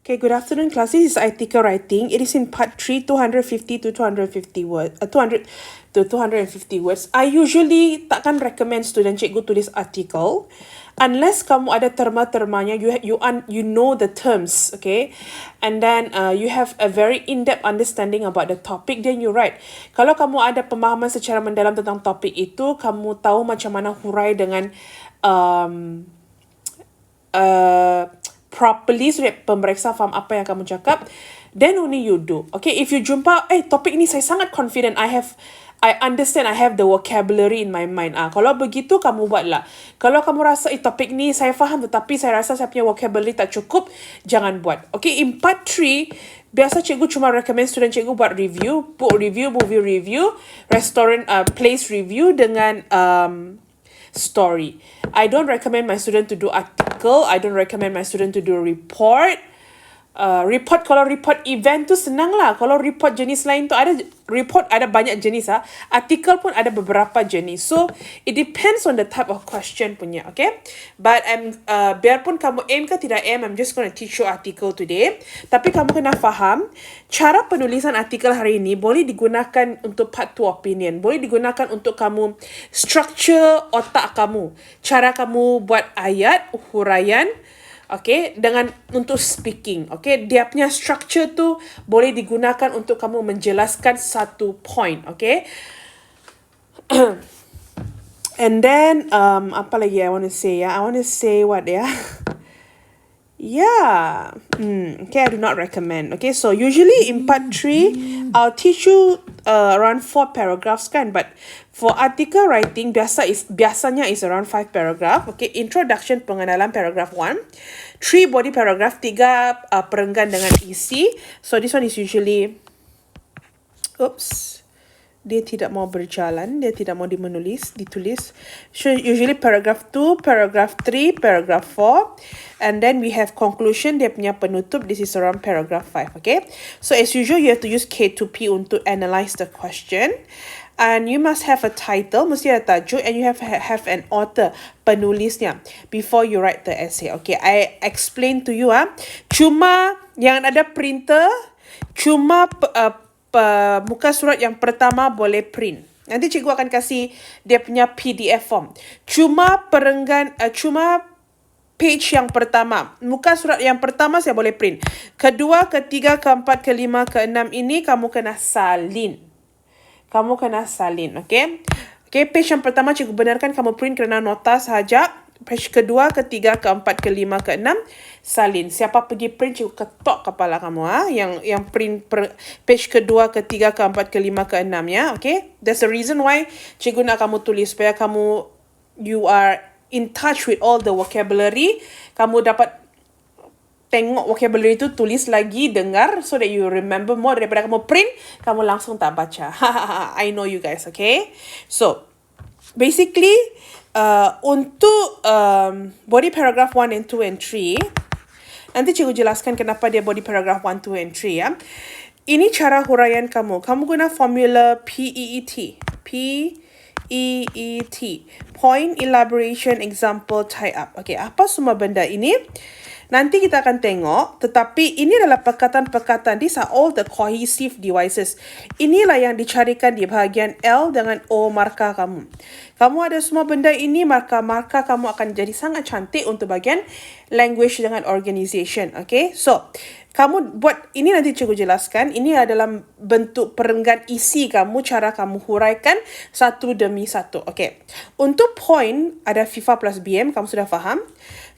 Okay, good afternoon, class. This is article writing. It is in part 3, 250 to 250 words. 200 to 250 words. I usually takkan recommend student cikgu tulis article unless kamu ada terma-termanya, you know the terms, okay? And then you have a very in-depth understanding about the topic, then you write. Kalau kamu ada pemahaman secara mendalam tentang topik itu, kamu tahu macam mana hurai dengan properly supaya pemeriksa faham apa yang kamu cakap, then only you do. Okay, if you jumpa, topik ni saya sangat confident, I understand, I have the vocabulary in my mind. Kalau begitu kamu buatlah. Kalau kamu rasa topik ni saya faham tetapi saya rasa saya punya vocabulary tak cukup, jangan buat. Okay, in part 3, biasa cikgu cuma recommend student cikgu buat review, book review, movie review, restaurant place review dengan story. I don't recommend my student to do article. I don't recommend my student to do report. Kalau report event tu senang lah. Kalau report jenis lain tu report ada banyak jenis Article pun ada beberapa jenis. So it depends on the type of question punya, okay? But biarpun kamu aim ke tidak aim, I'm just going to teach you article today. Tapi kamu kena faham cara penulisan artikel hari ini boleh digunakan untuk part 2 opinion. Boleh digunakan untuk kamu structure otak kamu. Cara kamu buat ayat, huraian, okay, dengan untuk speaking, okay, dia punya structure tu boleh digunakan untuk kamu menjelaskan satu point, okay. And then apa lagi I want to say I want to say what okay, I do not recommend. Okay, so usually in part 3 I'll teach you around 4 paragraphs kan, but for article writing biasanya is around 5 paragraph. Okay, introduction, pengenalan, paragraph 1, 3 body paragraph, 3 perenggan dengan isi. So this one is usually dia tidak mau berjalan, dia tidak mau ditulis. So usually paragraph 2, paragraph 3, paragraph 4, and then we have conclusion, dia punya penutup. This is around paragraph 5, okay? So as usual, you have to use K2P untuk analyze the question. And you must have a title, mesti ada tajuk, and you have an author, penulisnya, before you write the essay. Okay, I explain to you cuma yang ada printer, cuma muka surat yang pertama boleh print. Nanti cikgu akan kasih dia punya PDF form. Cuma page yang pertama, muka surat yang pertama saya boleh print. Kedua, ketiga, keempat, kelima, keenam ini kamu kena salin. Okay? Okay, page yang pertama cikgu benarkan kamu print kerana nota sahaja. Page kedua, ketiga, keempat, kelima, keenam, salin. Siapa pergi print, cikgu ketok kepala kamu yang print page kedua, ketiga, keempat, kelima, keenam ya. Okay, that's the reason why cikgu nak kamu tulis, supaya you are in touch with all the vocabulary. Kamu dapat tengok vocabulary itu, tulis lagi, dengar, so that you remember more daripada kamu print, kamu langsung tak baca. I know you guys, okay? So basically untuk body paragraph 1 and 2 and 3, nanti cikgu jelaskan kenapa dia body paragraph 1, 2 and 3 ya. Ini cara huraian kamu guna formula PEET, point, elaboration, example, tie up. Okay, apa semua benda ini nanti kita akan tengok, tetapi ini adalah perkataan-perkataan. These are all the cohesive devices. Inilah yang dicarikan di bahagian L dengan O markah kamu. Kamu ada semua benda ini, markah kamu akan jadi sangat cantik untuk bahagian language dengan organization. Okay, so kamu buat ini, nanti cikgu jelaskan. Ini adalah bentuk perenggan isi kamu, cara kamu huraikan satu demi satu. Okay, untuk point ada FIFA plus BM, kamu sudah faham.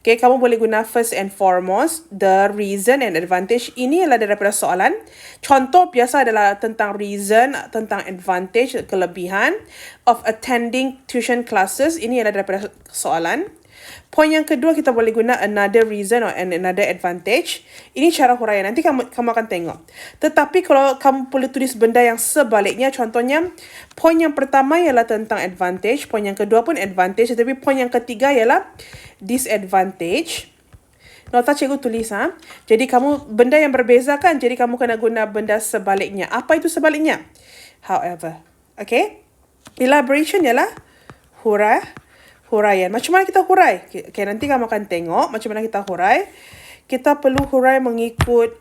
Okay, kamu boleh guna first and foremost, the reason and advantage. Ini adalah daripada soalan. Contoh biasa adalah tentang reason, tentang advantage, kelebihan of attending tuition classes. Ini adalah daripada soalan. Point yang kedua, kita boleh guna another reason or another advantage. Ini cara huraian, nanti kamu akan tengok. Tetapi kalau kamu boleh tulis benda yang sebaliknya, contohnya point yang pertama ialah tentang advantage, point yang kedua pun advantage, tetapi point yang ketiga ialah disadvantage. Nota cikgu tulis Jadi kamu benda yang berbeza kan, jadi kamu kena guna benda sebaliknya. Apa itu sebaliknya? However. Okay, elaboration ialah huraian. Macam mana kita hurai? Okay, nanti kamu akan tengok macam mana kita hurai. kita perlu hurai mengikut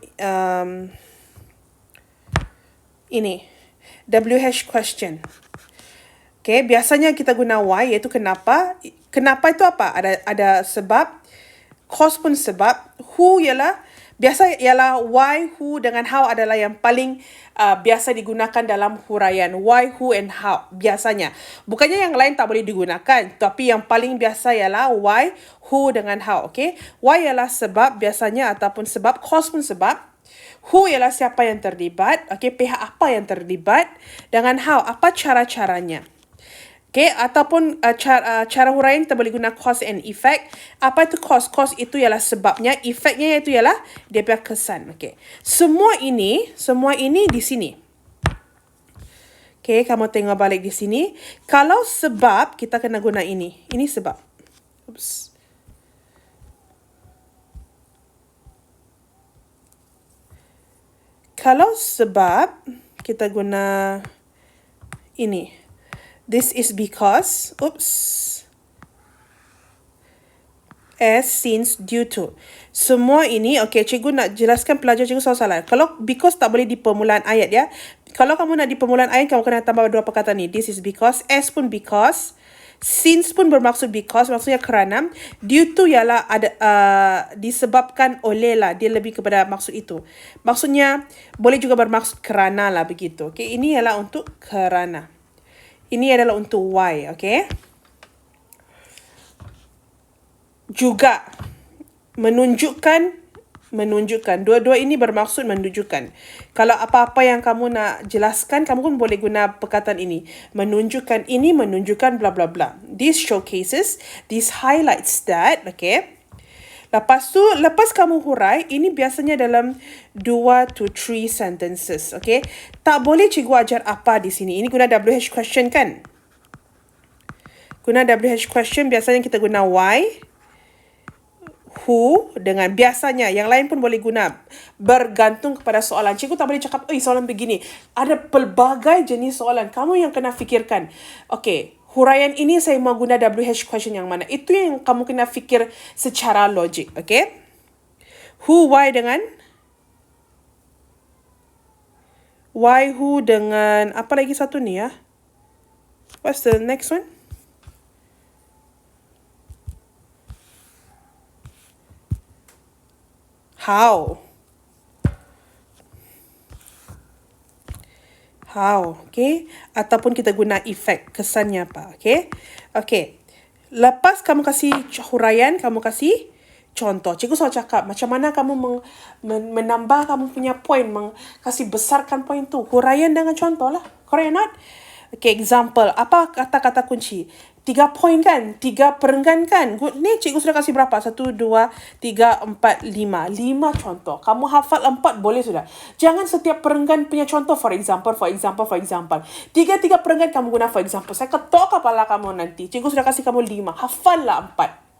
ini. WH question. Okay, biasanya kita guna why, iaitu kenapa. Kenapa itu apa? Ada sebab. Cause pun sebab. Who biasa ialah why, who dengan how adalah yang paling biasa digunakan dalam huraian. Why, who and how biasanya. Bukannya yang lain tak boleh digunakan, tapi yang paling biasa ialah why, who dengan how. Okay? Why ialah sebab biasanya ataupun sebab. Cause pun sebab. Who ialah siapa yang terlibat. Okay? Pihak apa yang terlibat. Dengan how, apa cara-caranya. Okay, ataupun cara huraian kita boleh guna cause and effect. Apa itu cause? Cause itu ialah sebabnya, effectnya itu ialah dia punya kesan. Okay. Semua ini di sini. Okay, kamu tengok balik di sini. Kalau sebab, kita kena guna ini. Ini sebab. Oops. Kalau sebab, kita guna ini. This is because, as, since, due to. Semua ini, okay, cikgu nak jelaskan pelajar cikgu salah. Kalau because tak boleh di permulaan ayat ya. Kalau kamu nak di permulaan ayat, kamu kena tambah dua perkataan ni. This is because, as pun because, since pun bermaksud because, maksudnya kerana. Due to ialah ada disebabkan oleh lah. Dia lebih kepada maksud itu. Maksudnya, boleh juga bermaksud kerana lah begitu. Okay, ini ialah untuk kerana. Ini adalah untuk why, okay? Juga menunjukkan. Dua-dua ini bermaksud menunjukkan. Kalau apa-apa yang kamu nak jelaskan, kamu pun boleh guna perkataan ini. Menunjukkan ini, menunjukkan bla bla bla. This showcases, this highlights that, okay? Lepas tu, lepas kamu hurai, ini biasanya dalam 2 to 3 sentences, okay? Tak boleh cikgu ajar apa di sini. Ini guna WH question kan? Guna WH question, biasanya kita guna why, who, dengan biasanya. Yang lain pun boleh guna. Bergantung kepada soalan. Cikgu tak boleh cakap, soalan begini. Ada pelbagai jenis soalan. Kamu yang kena fikirkan. Okay. Huraian ini saya mau guna WH question yang mana. Itu yang kamu kena fikir secara logik. Okay? Who, why dengan? Why, who dengan? Apa lagi satu ni ya? What's the next one? How. How, okay? Ataupun kita guna effect, kesannya apa, okay? Okay. Lepas kamu kasih huraian, kamu kasih contoh. Cikgu selalu cakap, macam mana kamu menambah kamu punya point, kasih besarkan point tu. Huraian dengan contoh lah. Correct or not? Okay, example. Apa kata-kata kunci? 3 point kan? 3 perenggan kan? Ni cikgu sudah kasih berapa? 1, 2, 3, 4, 5. 5 contoh. Kamu hafal 4 boleh sudah. Jangan setiap perenggan punya contoh. For example. 3 perenggan kamu guna for example. Saya ketok kepala kamu nanti. Cikgu sudah kasih kamu 5. Hafal lah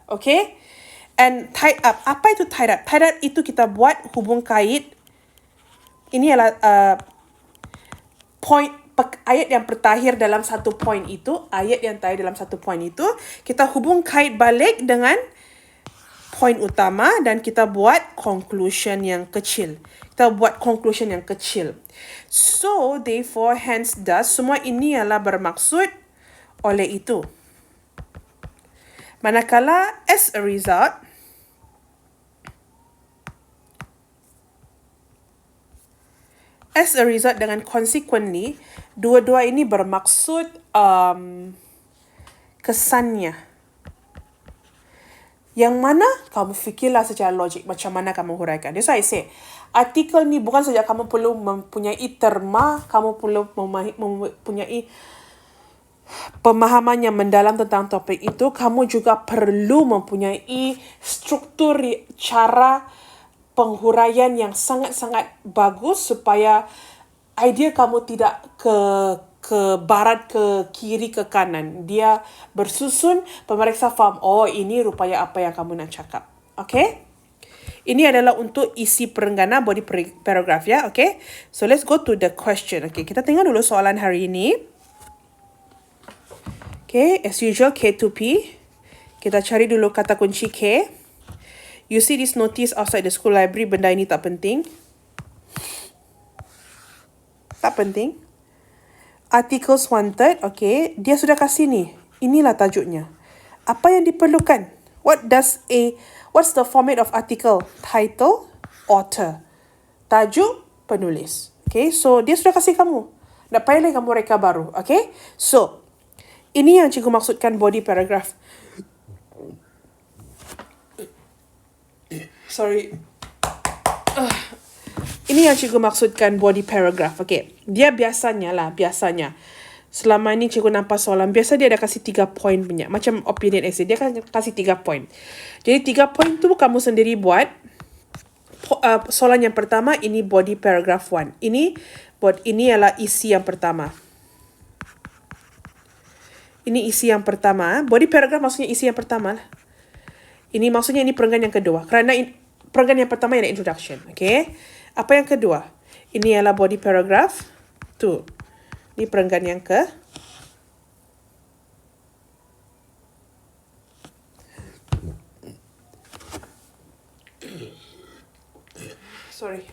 4. Okay? And tied up. Apa itu tied up? Tied up itu kita buat hubung kait. Ini adalah point. Ayat yang tertahir dalam satu point itu, kita hubung kait balik dengan point utama dan kita buat conclusion yang kecil. So, therefore, hence, thus, semua ini adalah bermaksud oleh itu. Manakala, as a result, dengan consequently, dua-dua ini bermaksud kesannya. Yang mana kamu fikirlah secara logik macam mana kamu huraikan. That's why I say, artikel ni bukan saja kamu perlu mempunyai terma, kamu perlu mempunyai pemahaman yang mendalam tentang topik itu, kamu juga perlu mempunyai struktur cara penghuraian yang sangat-sangat bagus supaya idea kamu tidak ke barat, ke kiri, ke kanan. Dia bersusun, pemeriksa faham, ini rupanya apa yang kamu nak cakap. Okay? Ini adalah untuk isi perenggana body paragraph ya. Okay? So, let's go to the question. Okay, kita tengok dulu soalan hari ini. Okay, as usual, K2P. Kita cari dulu kata kunci K. You see this notice outside the school library, benda ini tak penting. Tak penting. Articles wanted, okay. Dia sudah kasih ni. Inilah tajuknya. Apa yang diperlukan? What's the format of article? Title, author. Tajuk, penulis. Okay, so dia sudah kasih kamu. Tak payah lagi kamu reka baru. Okay, so ini yang cikgu maksudkan body paragraph. Sorry. Ini yang cikgu maksudkan body paragraph. Okay, dia biasanya. Selama ni cikgu nampak soalan, biasa dia ada kasih 3 poin punya. Macam opinion essay, dia akan kasih 3 poin. Jadi 3 poin tu kamu sendiri buat. Soalan yang pertama, ini body paragraph 1. Ini adalah isi yang pertama. Ini isi yang pertama. Body paragraph maksudnya isi yang pertama lah. Ini maksudnya ini perenggan yang kedua. Kerana perenggan yang pertama ialah introduction. Okay. Apa yang kedua? Ini adalah body paragraph 2. Ini perenggan yang ke. Sorry.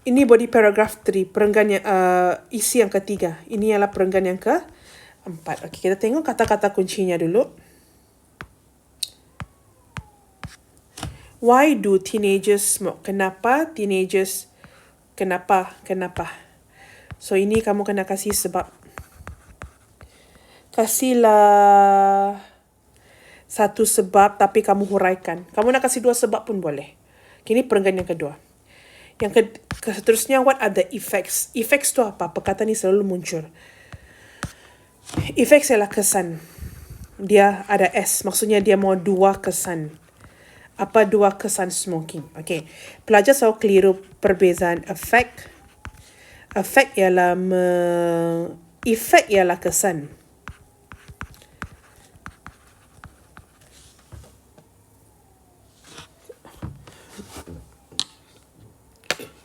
Ini body paragraph 3. Perenggan yang, isi yang ketiga. Ini adalah perenggan yang ke-4. Okay, kita tengok kata-kata kuncinya dulu. Why do teenagers smoke? Kenapa teenagers? Kenapa? So, ini kamu kena kasih sebab. Kasihlah satu sebab tapi kamu huraikan. Kamu nak kasih 2 sebab pun boleh. Ini perenggan yang kedua. Yang seterusnya, what are the effects? Effects tu apa? Perkataan ni selalu muncul. Effects ialah kesan. Dia ada S. Maksudnya dia mau 2 kesan. Apa 2 kesan smoking? Okay. Pelajar selalu keliru perbezaan effect. Effect ialah kesan.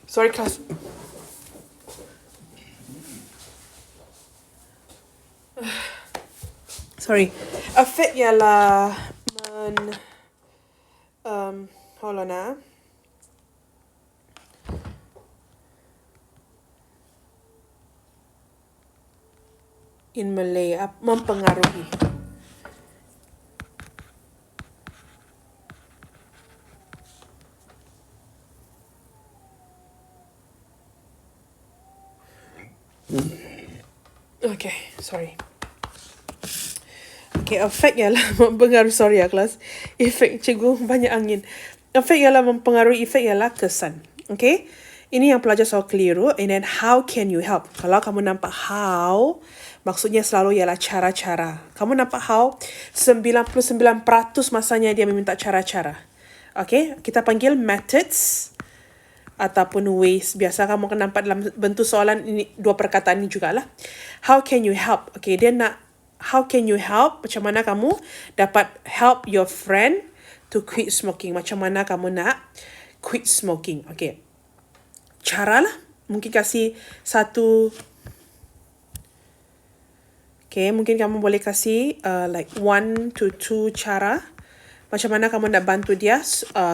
Sorry, class. Sorry. Effect ialah hold on. In Malay, mempengaruhi. Okay, sorry. Okay, effect ialah mempengaruhi. Sorry ya, kelas. Effect, cikgu banyak angin. Effect ialah mempengaruhi, effect ialah kesan. Okay? Ini yang pelajar selalu keliru. And then, how can you help? Kalau kamu nampak how, maksudnya selalu ialah cara-cara. Kamu nampak how, 99% masanya dia meminta cara-cara. Okay? Kita panggil methods ataupun ways. Biasa kamu akan nampak dalam bentuk soalan ini, 2 perkataan ini jugalah. How can you help? Okay, dia nak how can you help? Macam mana kamu dapat help your friend to quit smoking? Macam mana kamu nak quit smoking? Okay. Cara lah. Mungkin kasih satu. Okay, mungkin kamu boleh kasih like 1 to 2 cara. Macam mana kamu nak bantu dia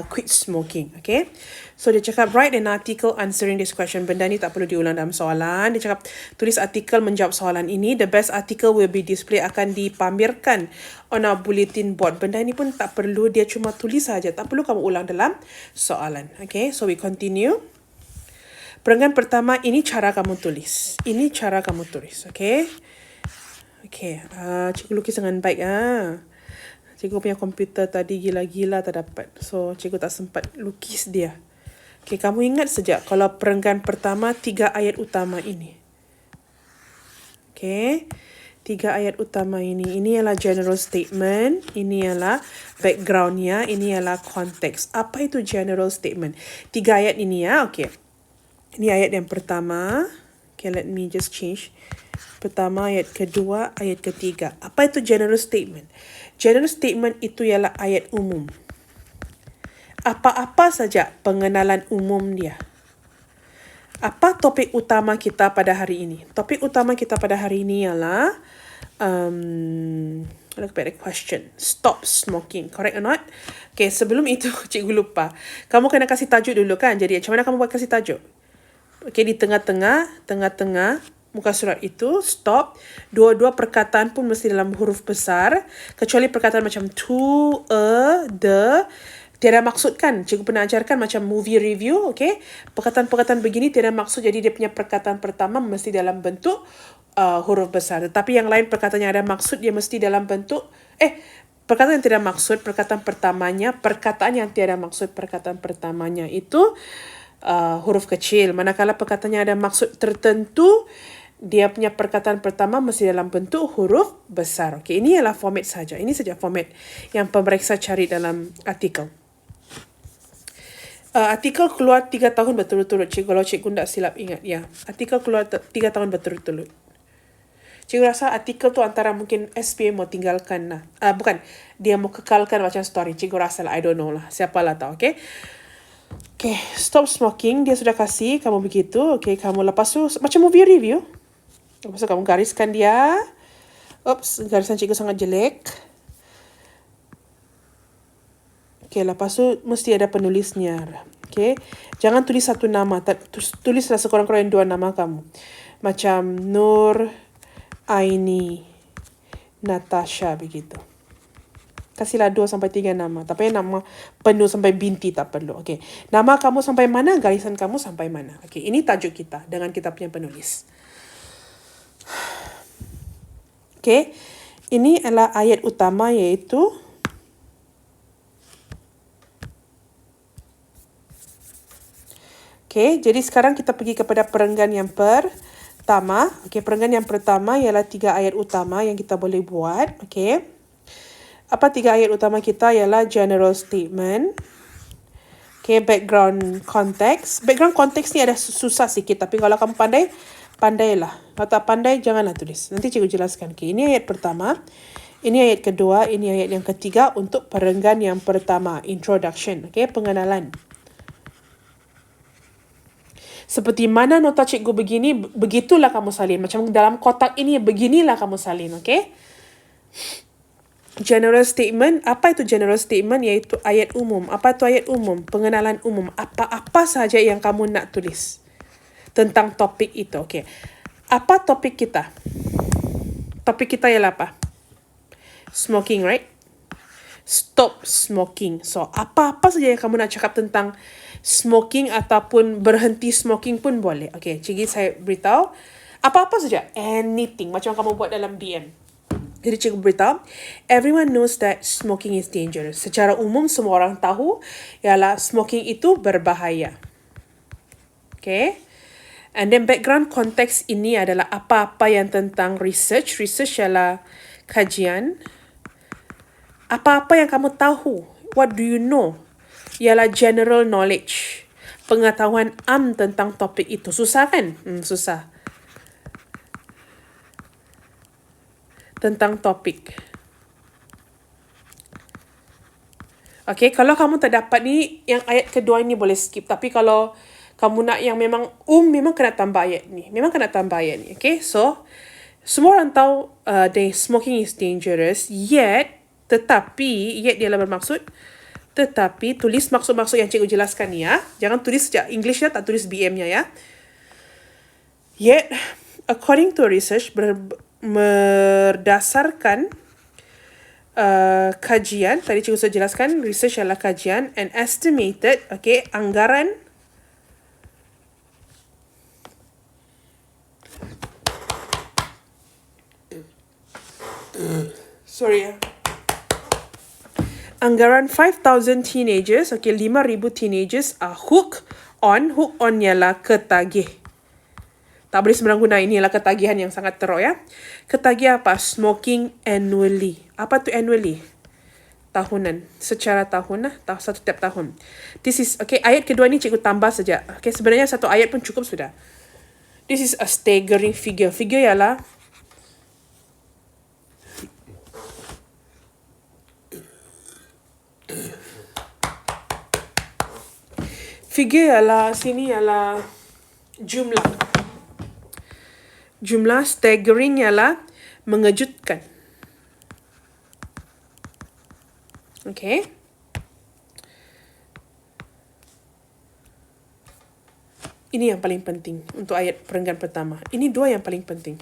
quit smoking. Okay. So, dia cakap, write an article answering this question. Benda ni tak perlu diulang dalam soalan. Dia cakap, tulis artikel menjawab soalan ini. The best article will be displayed, akan dipamerkan on our bulletin board. Benda ni pun tak perlu, dia cuma tulis saja. Tak perlu kamu ulang dalam soalan. Okay, so we continue. Perenggan pertama, ini cara kamu tulis. Ini cara kamu tulis. Okay. Okay, cikgu lukis dengan baik. Cikgu punya komputer tadi gila-gila tak dapat. So, cikgu tak sempat lukis dia. Okay, kamu ingat sejak kalau perenggan pertama 3 ayat utama ini. Okay, 3 ayat utama ini. Ini ialah general statement. Ini ialah backgroundnya. Ini ialah konteks. Apa itu general statement? 3 ayat ini ya. Okay. Ini ayat yang pertama. Okay, let me just change. Pertama, ayat kedua, ayat ketiga. Apa itu general statement? General statement itu ialah ayat umum. Apa-apa saja pengenalan umum dia. Apa topik utama kita pada hari ini? Topik utama kita pada hari ini ialah Look at the question. Stop smoking. Correct or not? Okay, sebelum itu, cikgu lupa. Kamu kena kasih tajuk dulu kan? Jadi, macam mana kamu buat kasih tajuk? Okay, di tengah-tengah muka surat itu, stop. Dua-dua perkataan pun mesti dalam huruf besar. Kecuali perkataan macam to, the, tiada maksud kan? Cikgu pernah ajarkan macam movie review, okay? Perkataan-perkataan begini tiada maksud, jadi dia punya perkataan pertama mesti dalam bentuk huruf besar. Tetapi yang lain perkataan yang ada maksud, dia mesti dalam bentuk, perkataan yang tidak maksud, perkataan yang tiada maksud, perkataan pertamanya itu huruf kecil. Manakala perkataan yang ada maksud tertentu, dia punya perkataan pertama mesti dalam bentuk huruf besar. Okey, ini ialah format saja. Ini saja format yang pemeriksa cari dalam artikel. Artikel keluar 3 tahun berturut-turut. Kalau cikgu tak silap ingat, ya. Artikel keluar 3 tahun berturut-turut. Cikgu rasa artikel tu antara mungkin SPA mau tinggalkan lah. Bukan, dia mau kekalkan macam story. Cikgu rasa lah, I don't know lah. Siapalah tahu, okay? Okay, stop smoking. Dia sudah kasih kamu begitu. Okay, kamu lepas tu, macam movie review. Lepas tu kamu gariskan dia. Oops, garisan cikgu sangat jelek. Okay, lepas tu mesti ada penulisnya. Okay, jangan tulis satu nama. Tulislah sekurang-kurangnya 2 nama kamu. Macam Nur Aini Natasha begitu. Kasihlah 2-3 nama. Tapi nama penuh sampai binti tak perlu. Okay, nama kamu sampai mana, garisan kamu sampai mana. Okay, ini tajuk kita dengan kita punya penulis. Okay, ini adalah ayat utama, iaitu okay, jadi sekarang kita pergi kepada perenggan yang pertama. Okay, perenggan yang pertama ialah 3 ayat utama yang kita boleh buat. Okay, apa 3 ayat utama kita ialah general statement. Okay, background context. Background context ni ada susah sikit, tapi kalau kamu pandai, pandailah. Kalau tak pandai, janganlah tulis. Nanti cikgu jelaskan. Okay, ini ayat pertama. Ini ayat kedua. Ini ayat yang ketiga untuk perenggan yang pertama. Introduction. Okay, pengenalan. Seperti mana nota cikgu begini, begitulah kamu salin. Macam dalam kotak ini, beginilah kamu salin. Okay? General statement. Apa itu general statement? Iaitu ayat umum. Apa itu ayat umum? Pengenalan umum. Apa-apa sahaja yang kamu nak tulis tentang topik itu. Okay. Apa topik kita? Topik kita ialah apa? Smoking, right? Stop smoking. So, apa-apa saja yang kamu nak cakap tentang smoking ataupun berhenti smoking pun boleh. Okay, cikgu saya beritahu. Apa-apa saja. Anything. Macam kamu buat dalam DM. Jadi cikgu beritahu, everyone knows that smoking is dangerous. Secara umum, semua orang tahu ialah smoking itu berbahaya. Okay. And then background context ini adalah apa-apa yang tentang research. Research ialah kajian. Apa-apa yang kamu tahu. What do you know? Ialah general knowledge. Pengetahuan tentang topik itu. Susah kan? Susah. Tentang topik. Okay, kalau kamu tak dapat ni, yang ayat kedua ini boleh skip. Tapi kalau kamu nak yang memang memang kena tambah ayat ni. Memang kena tambah ayat ni. Okay, so semua orang tahu smoking is dangerous. Yet dia adalah bermaksud. Tetapi tulis maksud-maksud yang cikgu jelaskan ni ya. Jangan tulis sejak Englishnya, tak tulis BM-nya ya. Yet, according to research, berdasarkan kajian, tadi cikgu sudah jelaskan, research adalah kajian, and estimated, okay, anggaran anggaran 5,000 teenagers, okay, 5,000 teenagers are hook on ialah ketagih. Tak boleh sembarang guna, ini ialah ketagihan yang sangat teruk ya. Ketagih apa? Smoking annually. Apa tu annually? Tahunan. Secara tahun lah. Satu tiap tahun. This is, okay, ayat kedua ni cikgu tambah saja. Okay, sebenarnya satu ayat pun cukup sudah. This is a staggering figure. Figure ialah sini ialah jumlah. Jumlah staggering ialah mengejutkan. Okay. Ini yang paling penting untuk ayat perenggan pertama. Ini dua yang paling penting.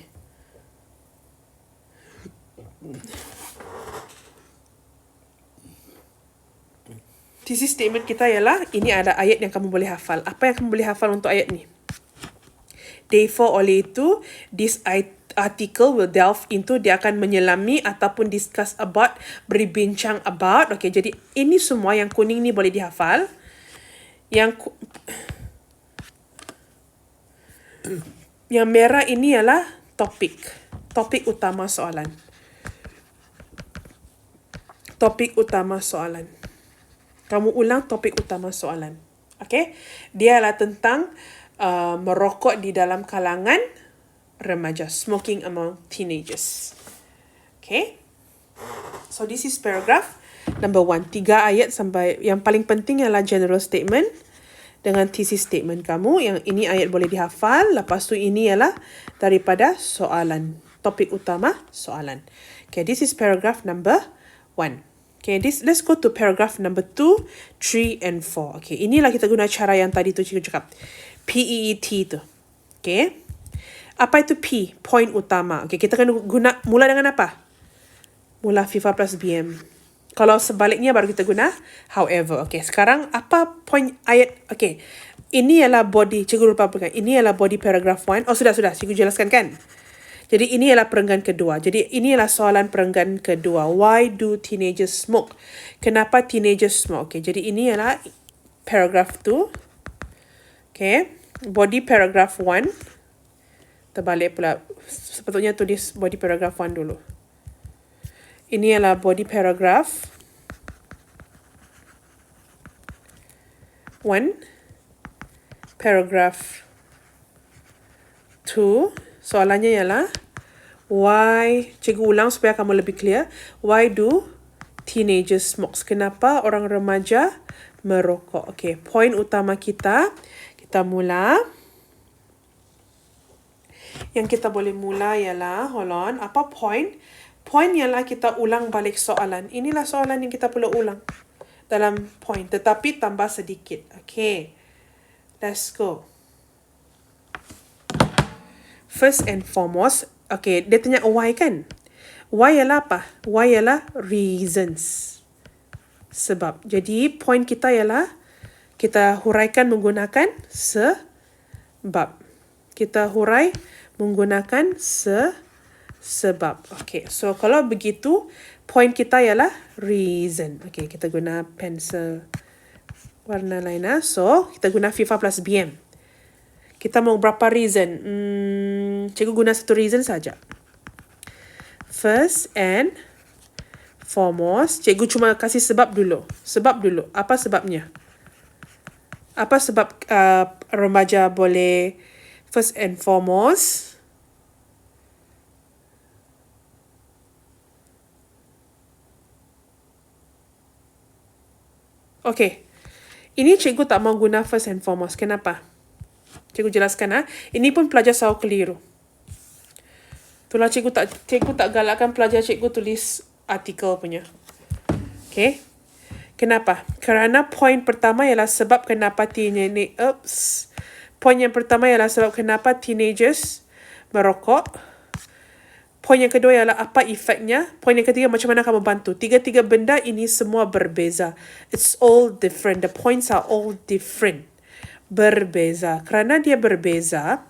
Thesis statement kita ialah, ini ada ayat yang kamu boleh hafal. Apa yang kamu boleh hafal untuk ayat ni? Therefore, oleh itu, this article will delve into, dia akan menyelami ataupun discuss about, berbincang about. Okay, jadi ini semua yang kuning ni boleh dihafal. Yang merah ini ialah topik utama soalan. Topik utama soalan. Kamu ulang topik utama soalan. Okay? Dia adalah tentang merokok di dalam kalangan remaja. Smoking among teenagers. Okay? So this is paragraph number 1. 3 ayat sampai, yang paling penting adalah general statement dengan thesis statement kamu. Yang ini ayat boleh dihafal. Lepas tu ini ialah daripada soalan. Topik utama soalan. Okay, this is paragraph number 1. Okay, let's go to paragraph number 2, 3 and 4. Okay, inilah kita guna cara yang tadi tu cikgu cakap. PEET tu. Okay. Apa itu P? Point utama. Okay, kita kena guna, mula dengan apa? Mula FIFA plus BM. Kalau sebaliknya baru kita guna however. Okay, sekarang apa point ayat? Okay, ini ialah body, cikgu lupa pegang. Ini ialah body paragraph 1. Oh, sudah. Cikgu jelaskan kan? Jadi ini ialah perenggan kedua. Jadi ini ialah soalan perenggan kedua. Why do teenagers smoke? Kenapa teenagers smoke? Okay, jadi ini ialah paragraph 2. Okay, body paragraph 1. Terbalik pula. Sepatutnya tulis body paragraph 1 dulu. Ini ialah body paragraph 1. Paragraph 2. Soalannya ialah, why, cikgu ulang supaya kamu lebih clear. Why do teenagers smoke? Kenapa orang remaja merokok? Okay, point utama kita mula. Yang kita boleh mula ialah, hold on, apa point? Point ialah kita ulang balik soalan. Inilah soalan yang kita perlu ulang dalam point, tetapi tambah sedikit. Okay, let's go. First and foremost, okay, dia tanya why kan? Why ialah apa? Why ialah reasons. Sebab. Jadi, point kita ialah, kita huraikan menggunakan sebab. Kita hurai menggunakan sebab. Okay, so kalau begitu, point kita ialah reason. Okay, kita guna pensel warna lain. So, kita guna FIFA plus BM. Kita mau berapa reason? Cikgu guna satu reason saja. First and foremost, cikgu cuma kasih sebab dulu. Apa sebabnya? Apa sebab remaja boleh first and foremost? Okay. Ini cikgu tak mau guna first and foremost. Kenapa? Cikgu jelaskan. Ini pun pelajar selalu keliru. Itulah cikgu tak galakkan pelajar cikgu tulis artikel punya. Okay. Kenapa? Kerana poin pertama ialah sebab kenapa Poin yang pertama ialah sebab kenapa teenagers merokok. Poin yang kedua ialah apa efeknya. Poin yang ketiga macam mana kamu bantu. Tiga-tiga benda ini semua berbeza. It's all different. The points are all different. Berbeza. Kerana dia berbeza,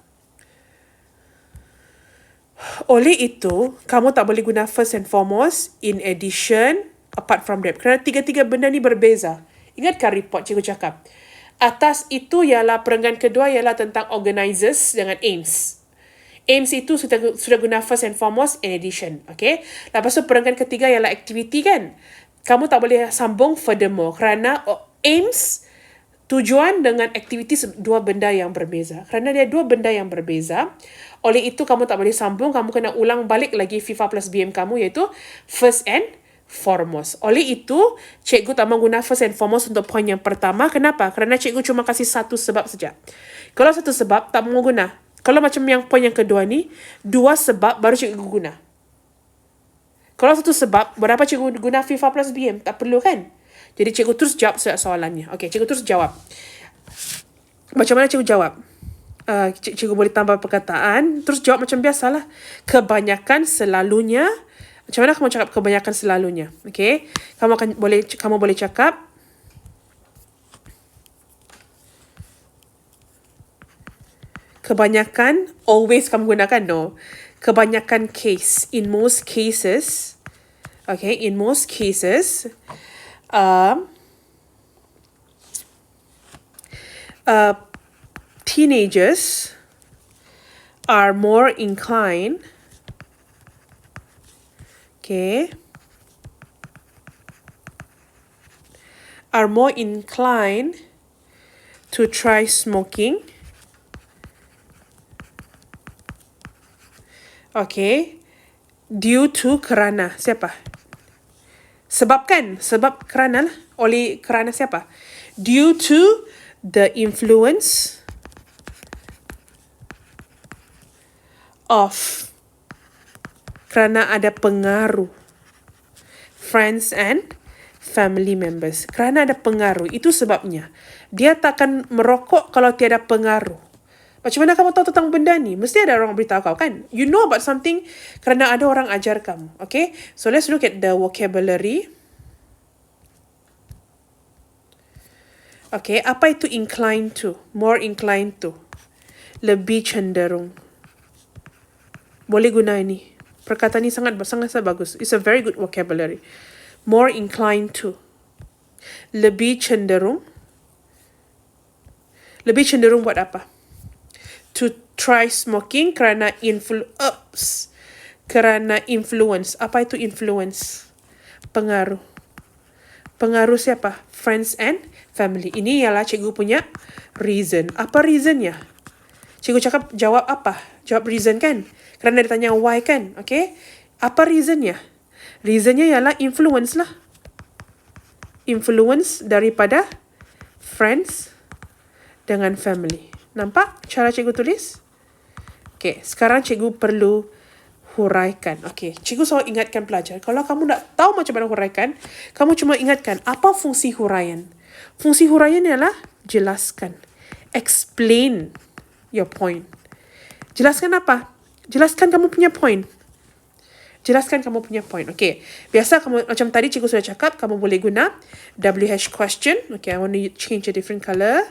oleh itu, kamu tak boleh guna first and foremost, in addition, apart from that. Kerana tiga-tiga benda ni berbeza. Ingatkah report cikgu cakap? Atas itu ialah perenggan kedua ialah tentang organizers dengan aims. Aims itu sudah guna first and foremost, in addition. Okay? Lepas tu perenggan ketiga ialah activity kan? Kamu tak boleh sambung furthermore. Kerana aims, tujuan dengan aktiviti dua benda yang berbeza. Kerana dia dua benda yang berbeza, oleh itu kamu tak boleh sambung, kamu kena ulang balik lagi FIFA plus BM kamu, iaitu first and foremost. Oleh itu, cikgu tak mahu guna first and foremost untuk poin yang pertama. Kenapa? Kerana cikgu cuma kasih satu sebab saja. Kalau satu sebab, tak mahu guna. Kalau macam yang poin yang kedua ni, dua sebab baru cikgu guna. Kalau satu sebab, berapa cikgu guna FIFA plus BM? Tak perlu kan? Jadi cikgu terus jawab soalannya. Okay, cikgu terus jawab. Macam mana cikgu jawab? Cikgu boleh tambah perkataan, terus jawab macam biasalah. Kebanyakan selalunya. Macam mana kamu cakap kebanyakan selalunya? Okay, kamu boleh cakap kebanyakan, always kamu gunakan, no. Kebanyakan case, in most cases, okay, in most cases, teenagers are more inclined, okay, are more inclined to try smoking. Okay, due to kerana siapa? Sebab kerana lah. Oleh kerana siapa? Due to the influence of, kerana ada pengaruh, friends and family members. Kerana ada pengaruh, itu sebabnya. Dia takkan merokok kalau tiada pengaruh. Macam mana kamu tahu tentang benda ni? Mesti ada orang beritahu kau kan? You know about something kerana ada orang ajar kamu. Okay? So let's look at the vocabulary. Okay, apa itu inclined to? More inclined to. Lebih cenderung. Boleh guna ini. Perkataan ni sangat bagus. It's a very good vocabulary. More inclined to. Lebih cenderung. Lebih cenderung buat apa? To try smoking kerana influence. Apa itu influence? Pengaruh. Pengaruh siapa? Friends and family. Ini ialah cikgu punya reason. Apa reasonnya? Cikgu jawab apa? Jawab reason kan? Kerana dia tanya why kan? Okay? Apa reasonnya? Reasonnya ialah influence lah. Influence daripada friends dengan family. Nampak cara cikgu tulis? Okay, sekarang cikgu perlu huraikan. Okay, cikgu selalu ingatkan pelajar, kalau kamu nak tahu macam mana huraikan, kamu cuma ingatkan apa fungsi huraian. Fungsi huraian ialah jelaskan. Explain your point. Jelaskan apa? Jelaskan kamu punya point. Jelaskan kamu punya point. Okay, biasa kamu, macam tadi cikgu sudah cakap, kamu boleh guna WH question. Okay, I want to change a different color.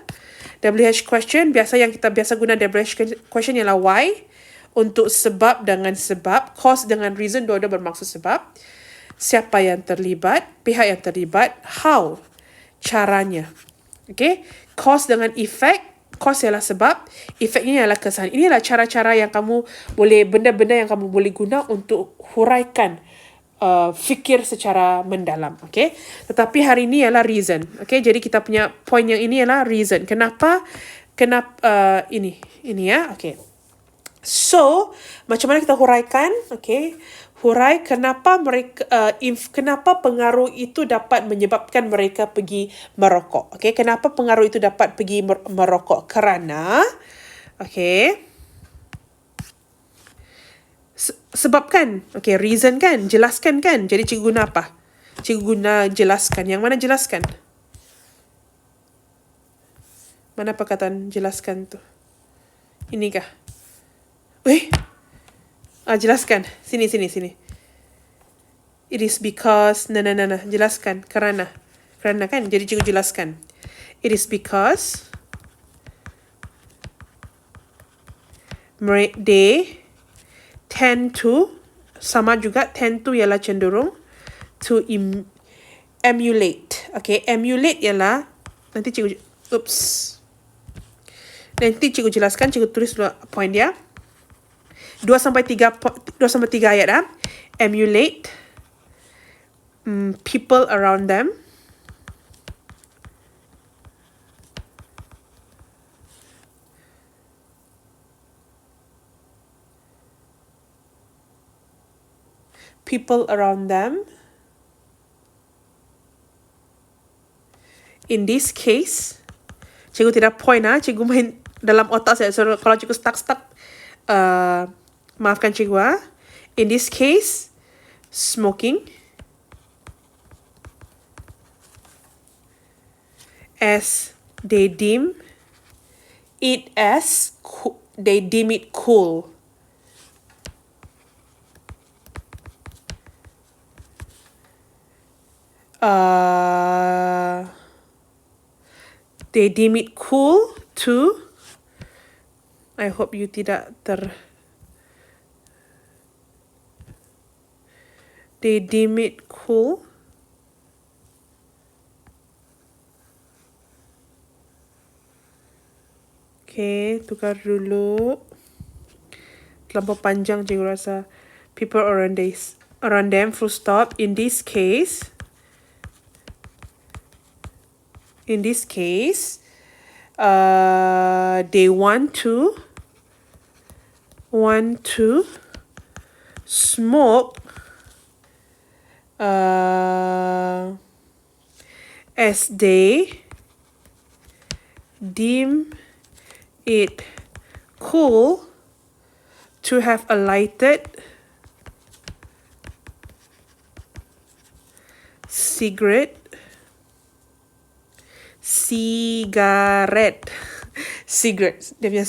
WH question, yang kita biasa guna WH question ialah why, untuk sebab dengan sebab, cause dengan reason, dua-dua bermaksud sebab. Siapa yang terlibat, pihak yang terlibat, how, caranya. Okay, cause dengan effect. Cause ialah sebab, efeknya ialah kesan. Ini adalah cara-cara yang kamu boleh, benda-benda yang kamu boleh guna untuk huraikan fikir secara mendalam. Okay, tetapi hari ini ialah reason. Okay, jadi kita punya point yang ini ialah reason. Kenapa ini ya. Okay, so macam mana kita huraikan? Okay, hurai kenapa kenapa pengaruh itu dapat menyebabkan mereka pergi merokok. Okay, kenapa pengaruh itu dapat pergi merokok? Kerana, okay, sebabkan. Okay, reason kan, jelaskan kan. Jadi cikgu guna apa? Cikgu guna jelaskan. Yang mana jelaskan? Mana perkataan jelaskan tu? Inikah? Jelaskan. Sini. It is because, jelaskan. Kerana kan, jadi cikgu jelaskan. It is because they tend to, sama juga, tend to ialah cenderung, to emulate. Okay, emulate ialah, nanti cikgu jelaskan, cikgu tulis dulu point dia. 2-3 ayat. Emulate people around them. People around them. In this case, cikgu tidak point cikgu main dalam otak saya. So kalau cikgu stuck, maafkan cikgu. In this case, smoking as they deem it cool. They deem it cool to, I hope you tidak they deem it cool okay, tukar dulu. Terlampau panjang cikgu rasa. People around them, full stop. In this case, they want to smoke as they deem it cool to have a lighted cigarette dia punya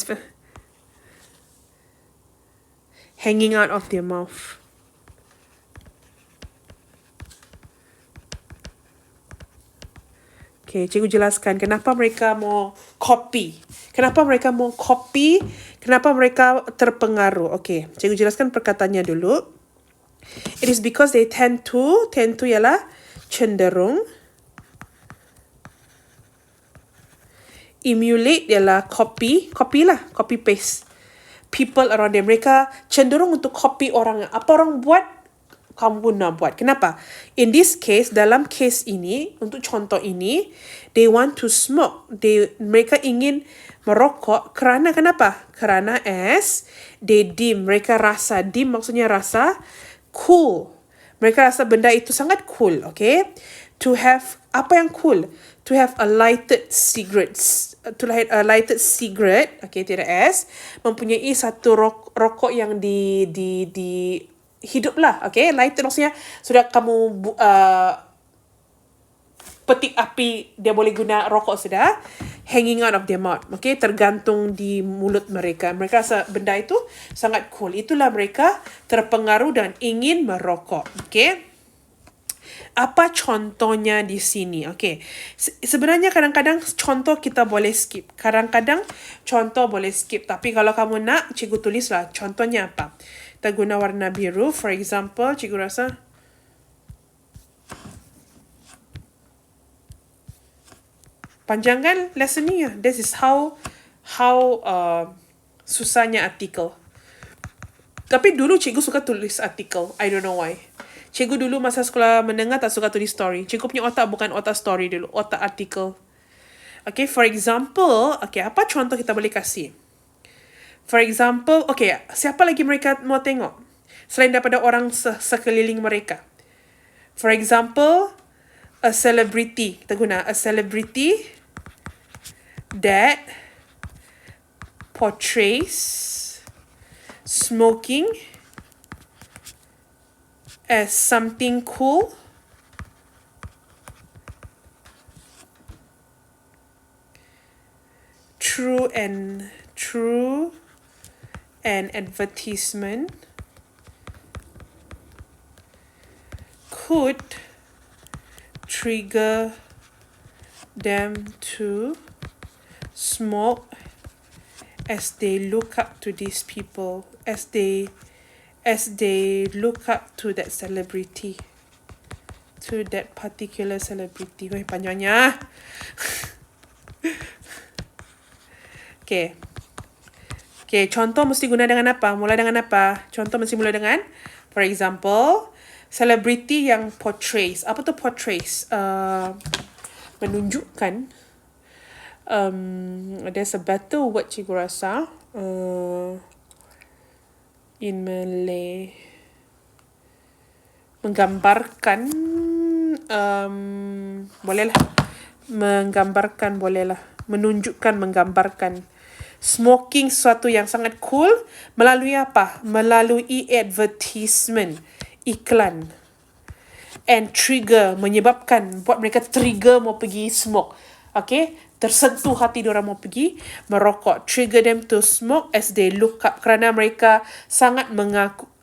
hanging out of their mouth. Okay, cikgu jelaskan kenapa mereka mau copy. Kenapa mereka terpengaruh. Okay, cikgu jelaskan perkataannya dulu. It is because they tend to ialah cenderung. Emulate ialah copy paste. People around them, mereka cenderung untuk copy orang. Apa orang buat, kamu pun nak buat. Kenapa? In this case, dalam case ini, untuk contoh ini, they want to smoke. Mereka ingin merokok kerana kenapa? Kerana as they deem, mereka rasa, deem maksudnya rasa, cool. Mereka rasa benda itu sangat cool, okay? To have, apa yang cool? To have a lighted cigarette, okay, tidak S, mempunyai satu rokok yang di hidup lah, okay, lighted maksudnya sudah kamu petik api, dia boleh guna rokok sudah, hanging out of their mouth, okay, tergantung di mulut mereka. Mereka rasa benda itu sangat cool. Itulah mereka terpengaruh dan ingin merokok, okay. Apa contohnya di sini? Okay. Sebenarnya kadang-kadang contoh kita boleh skip. Kadang-kadang contoh boleh skip. Tapi kalau kamu nak, cikgu tulislah contohnya apa. Kita guna warna biru. For example, cikgu rasa panjang kan lesson ni. This is how susahnya artikel. Tapi dulu cikgu suka tulis artikel. I don't know why. Cikgu dulu masa sekolah menengah tak suka tulis story. Cikgu punya otak bukan otak story dulu, otak artikel. Okay, for example, okay, apa contoh kita boleh kasih? For example, okay, siapa lagi mereka mau tengok? Selain daripada orang sekeliling mereka. For example, a celebrity. Kita guna a celebrity that portrays smoking as something cool, true an advertisement could trigger them to smoke as they look up to these people, as they look up to that celebrity, to that particular celebrity. Weh, panjangnya. Okay, contoh mesti guna dengan apa? Mula dengan apa? Contoh mesti mula dengan, for example, celebrity yang portrays. Apa tu portrays? Menunjukkan. There's a better word cikgu rasa. In Malay, menggambarkan, bolehlah, menggambarkan bolehlah, menunjukkan, menggambarkan. Smoking sesuatu yang sangat cool melalui apa? Melalui advertisement. iklan and trigger, menyebabkan buat mereka trigger mau pergi smoke. Okay, tersentuh hati diorang mau pergi merokok. Trigger them to smoke as they look up, kerana mereka sangat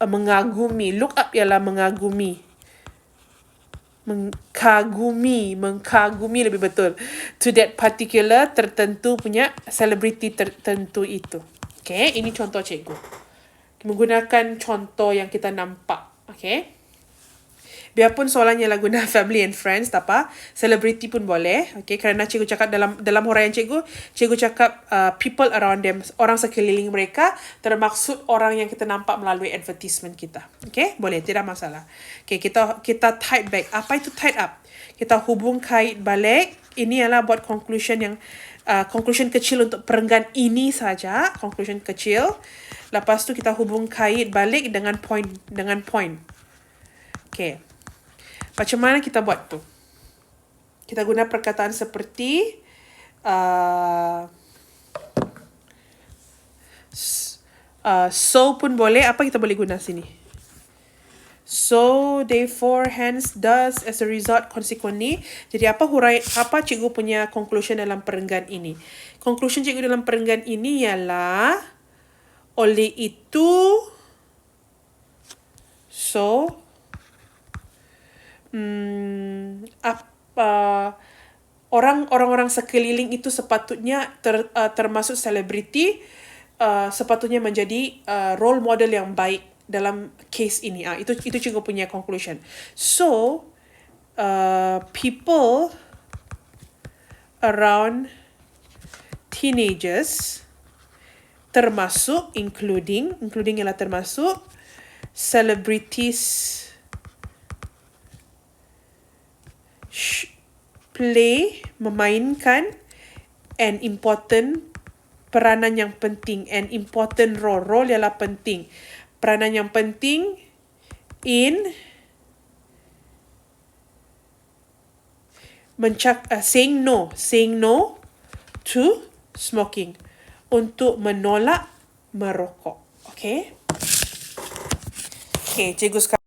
mengagumi. Look up ialah mengagumi. Mengkagumi lebih betul, to that particular tertentu punya selebriti tertentu itu. Okay, ini contoh cikgu menggunakan contoh yang kita nampak. Okay, biarpun soalannya lah guna family and friends, tak apa, selebriti pun boleh. Okay, kerana cikgu cakap dalam huraian cikgu cakap people around them, orang sekeliling mereka, termaksud orang yang kita nampak melalui advertisement kita. Okay, boleh, tidak masalah. Okay, kita tied back. Apa itu tied up? Kita hubung kait balik. Ini adalah buat conclusion yang conclusion kecil untuk perenggan ini saja, conclusion kecil. Lepas tu kita hubung kait balik dengan point. Okay, macam mana kita buat tu? Kita guna perkataan seperti so pun boleh. Apa kita boleh guna sini? So, therefore, hence, thus, as a result, consequently. Jadi apa cikgu punya conclusion dalam perenggan ini? Conclusion cikgu dalam perenggan ini ialah oleh itu, so, orang-orang sekeliling itu sepatutnya termasuk selebriti, sepatutnya menjadi role model yang baik dalam case ini. Itu cikgu punya conclusion. So people around teenagers, termasuk including ialah termasuk celebrities, memainkan an important, peranan yang penting, an important role ialah penting, peranan yang penting in saying no to smoking, untuk menolak merokok. Okay, cikgu sekarang